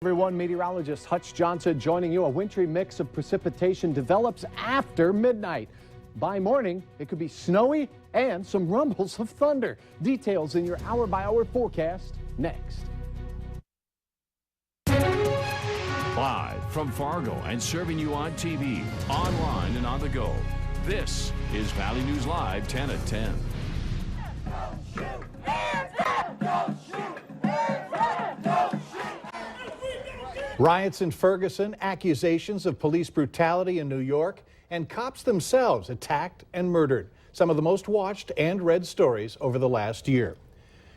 Everyone, meteorologist Hutch Johnson joining you. A wintry mix of precipitation develops after midnight. By morning, it could be snowy and some rumbles of thunder. Details in your hour-by-hour forecast next. Live from Fargo and serving you on TV, online and on the go. This is Valley News Live 10 at 10. Riots in Ferguson, accusations of police brutality in New York, and cops themselves attacked and murdered. Some of the most watched and read stories over the last year.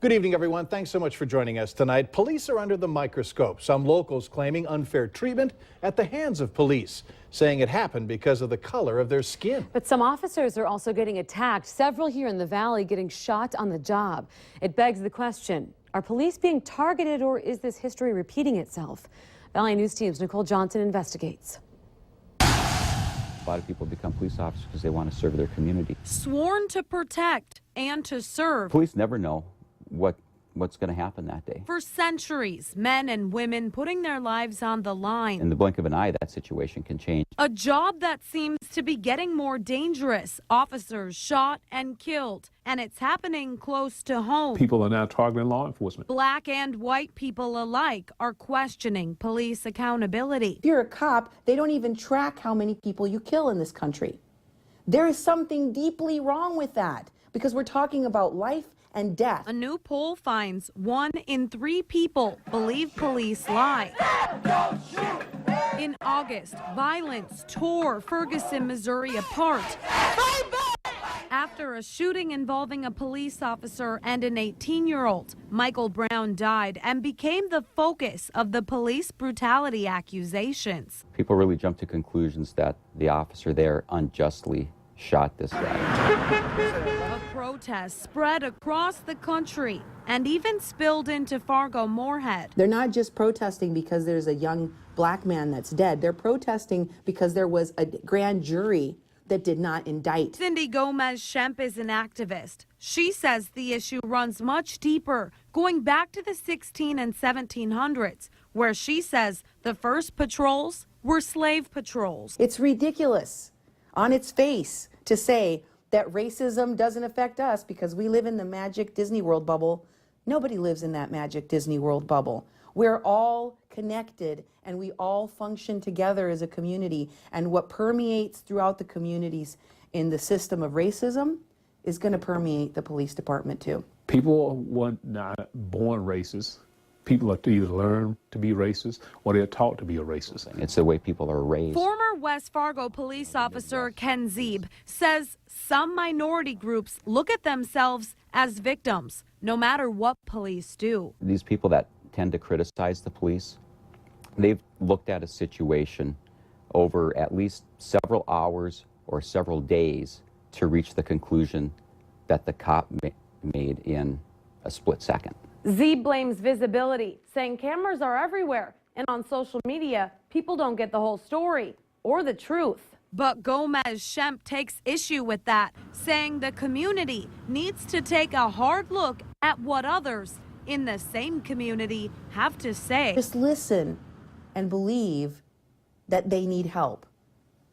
Good evening, everyone. Thanks so much for joining us tonight. Police are under the microscope. Some locals claiming unfair treatment at the hands of police, saying it happened because of the color of their skin. But some officers are also getting attacked, several here in the valley getting shot on the job. It begs the question, are police being targeted or is this history repeating itself? Valley News Team's Nicole Johnson investigates. A lot of people become police officers because they want to serve their community. Sworn to protect and to serve. Police never know what's going to happen that day. For centuries, men and women putting their lives on the line. In the blink of an eye, that situation can change. A job that seems to be getting more dangerous. Officers shot and killed. And it's happening close to home. People are now targeting law enforcement. Black and white people alike are questioning police accountability. If you're a cop, they don't even track how many people you kill in this country. There is something deeply wrong with that because we're talking about life and death. A new poll finds 1 in 3 people believe police lie. In August, violence tore Ferguson, Missouri apart after a shooting involving a police officer and an 18-year-old. Michael Brown died and became the focus of the police brutality accusations. People really jump to conclusions that the officer there unjustly shot this guy. Protests spread across the country and even spilled into Fargo-Moorhead. They're not just protesting because there's a young black man that's dead. They're protesting because there was a grand jury that did not indict. Cindy Gomez-Schemp is an activist. She says the issue runs much deeper, going back to the 16 and 1700s, where she says the first patrols were slave patrols. It's ridiculous on its face to say that racism doesn't affect us because we live in the magic Disney World bubble. Nobody lives in that magic Disney World bubble. We're all connected and we all function together as a community. And what permeates throughout the communities in the system of racism is going to permeate the police department too. People were not born racist. People are either learn to be racist or they're taught to be a racist. It's the way people are raised. Former West Fargo police officer Ken Zeeb says some minority groups look at themselves as victims, no matter what police do. These people that tend to criticize the police, they've looked at a situation over at least several hours or several days to reach the conclusion that the cop made in a split second. Zeeb blames visibility, saying cameras are everywhere, and on social media, people don't get the whole story or the truth. But Gomez-Schemp takes issue with that, saying the community needs to take a hard look at what others in the same community have to say. Just listen and believe that they need help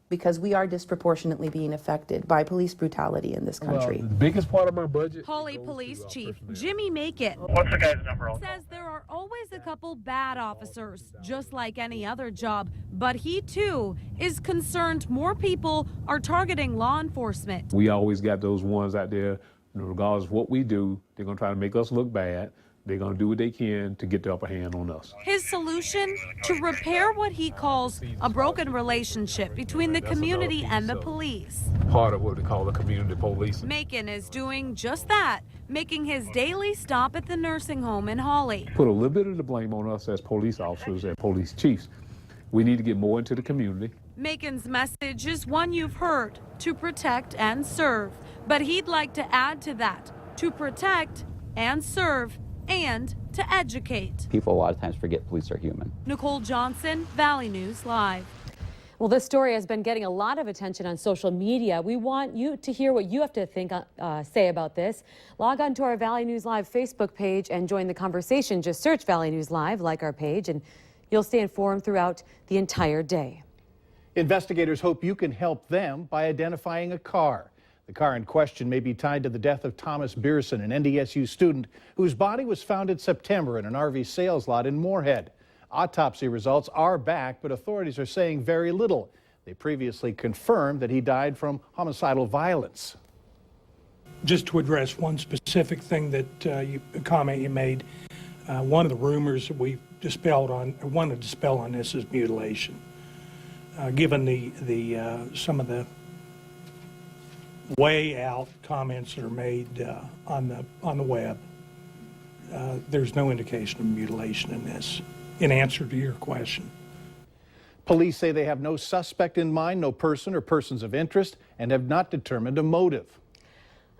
because we are disproportionately being affected by police brutality in this country. Well, the biggest part of my budget. Hawley Police Chief Jimmy Macon What's the guy's number? says there are always a couple bad officers, just like any other job, but he too is concerned more people are targeting law enforcement. We always got those ones out there, regardless of what we do, they're going to try to make us look bad. They're going to do what they can to get the upper hand on us. His solution? To repair what he calls a broken relationship between the community and the police. Part of what we call the community policing. Macon is doing just that, making his daily stop at the nursing home in Hawley. Put a little bit of the blame on us as police officers and police chiefs. We need to get more into the community. Macon's message is one you've heard, to protect and serve. But he'd like to add to that, to protect and serve and to educate. People a lot of times forget police are human. Nicole Johnson, Valley News Live. Well, this story has been getting a lot of attention on social media. We want you to hear what you have to say about this. Log on to our Valley News Live Facebook page and join the conversation. Just search Valley News Live, like our page, and You'll stay informed throughout the entire day. Investigators hope you can help them by identifying a car. The car in question may be tied to the death of Thomas Beerson, an NDSU student whose body was found in September in an RV sales lot in Moorhead. Autopsy results are back, but authorities are saying very little. They previously confirmed that he died from homicidal violence. Just to address one specific thing that a comment you made, one of the rumors that we wanted to dispel on this is mutilation. Given some of the way out comments that are made on the web, there's no indication of mutilation in this. In answer to your question. Police say they have no suspect in mind, no person or persons of interest, and have not determined a motive.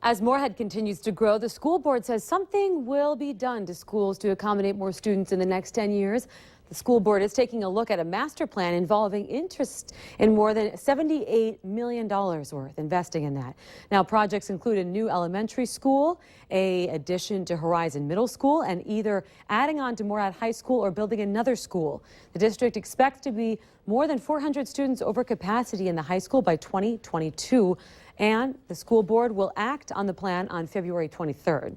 As Moorhead continues to grow, the school board says something will be done to schools to accommodate more students in the next 10 years. The school board is taking a look at a master plan involving interest in more than $78 million worth, investing in that. Now, projects include a new elementary school, a addition to Horizon Middle School, and either adding on to Moorhead High School or building another school. The district expects to be more than 400 students over capacity in the high school by 2022, and the school board will act on the plan on February 23rd.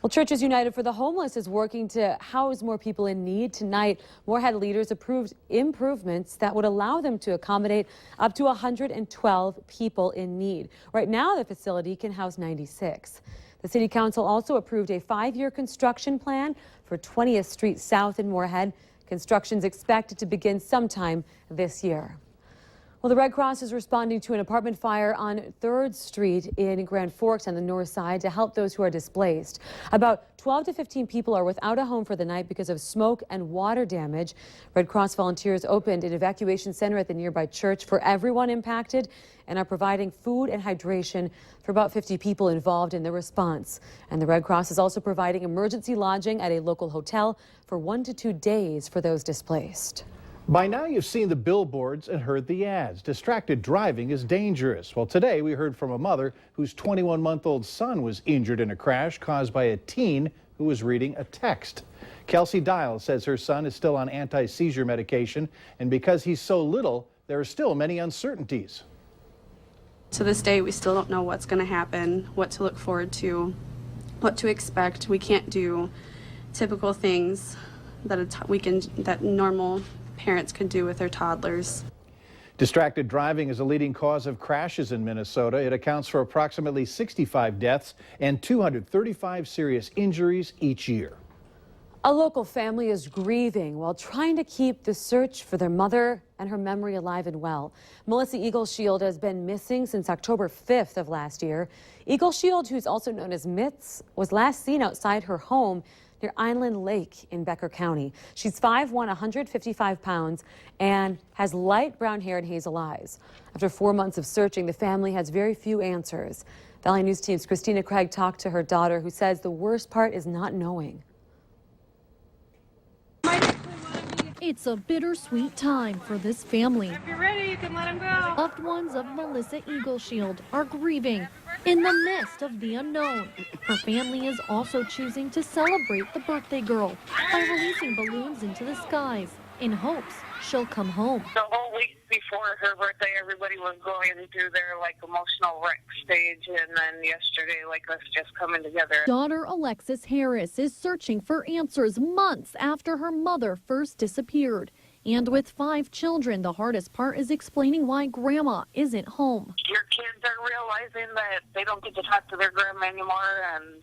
Well, Churches United for the Homeless is working to house more people in need. Tonight, Moorhead leaders approved improvements that would allow them to accommodate up to 112 people in need. Right now, the facility can house 96. The City Council also approved a 5-year construction plan for 20th Street South in Moorhead. Construction is expected to begin sometime this year. Well, the Red Cross is responding to an apartment fire on 3rd Street in Grand Forks on the north side to help those who are displaced. About 12 to 15 people are without a home for the night because of smoke and water damage. Red Cross volunteers opened an evacuation center at the nearby church for everyone impacted and are providing food and hydration for about 50 people involved in the response. And the Red Cross is also providing emergency lodging at a local hotel for 1 to 2 days for those displaced. By now, you've seen the billboards and heard the ads. Distracted driving is dangerous. Well, today we heard from a mother whose 21-month-old son was injured in a crash caused by a teen who was reading a text. Kelsey Dial says her son is still on anti-seizure medication, and because he's so little, there are still many uncertainties. To this day, we still don't know what's going to happen, what to look forward to, what to expect. We can't do typical things that normal parents could do with their toddlers. Distracted driving is a leading cause of crashes in Minnesota. It accounts for approximately 65 deaths and 235 serious injuries each year. A local family is grieving while trying to keep the search for their mother and her memory alive and well. Melissa Eagleshield has been missing since October 5th of last year. Eagleshield, who's also known as Mitz, was last seen outside her home near Inland Lake in Becker County. She's 5'1", 155 pounds, and has light brown hair and hazel eyes. After 4 months of searching, the family has very few answers. Valley News Team's Christina Craig talked to her daughter, who says the worst part is not knowing. It's a bittersweet time for this family. If you're ready, you can let him go. Loved ones of Melissa Eagleshield are grieving in the midst of the unknown. Her family is also choosing to celebrate the birthday girl by releasing balloons into the skies in hopes she'll come home. The whole week before her birthday, everybody was going through their emotional wreck stage, and then yesterday, us just coming together. Daughter Alexis Harris is searching for answers months after her mother first disappeared. And with 5 children, the hardest part is explaining why grandma isn't home. Your kids are realizing that they don't get to talk to their grandma anymore, and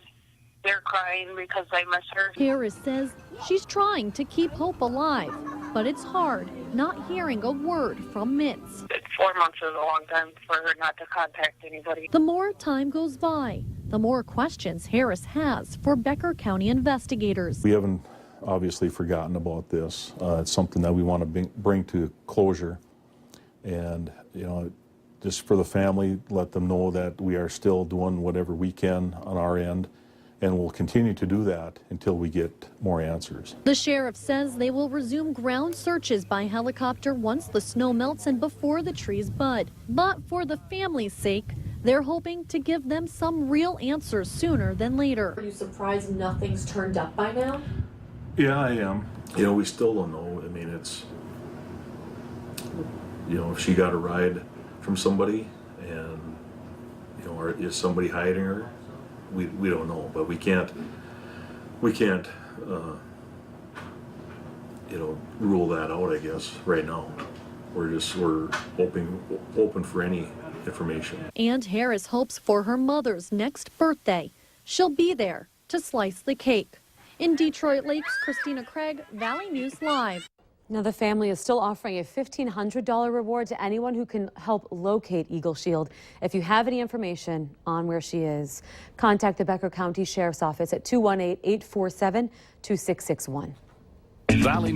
they're crying because they miss her. Harris says she's trying to keep hope alive, but it's hard not hearing a word from Mitz. 4 months is a long time for her not to contact anybody. The more time goes by, the more questions Harris has for Becker County investigators. We haven't obviously forgotten about this. It's something that we want to bring to closure, and just for the family, let them know that we are still doing whatever we can on our end, and we'll continue to do that until we get more answers. The sheriff says they will resume ground searches by helicopter once the snow melts and before the trees bud. But for the family's sake, they're hoping to give them some real answers sooner than later. Are you surprised nothing's turned up by now? Yeah, I am. We still don't know. mean, it's, you know, if she got a ride from somebody and, you know, or is somebody hiding her, we don't know, but we can't, you know, rule that out, I guess, right now. We're open for any information. And Harris hopes for her mother's next birthday, she'll be there to slice the cake. In Detroit Lakes, Christina Craig, Valley News Live. Now, the family is still offering a $1,500 reward to anyone who can help locate Eagle Shield. If you have any information on where she is, contact the Becker County Sheriff's Office at 218-847-2661. Valley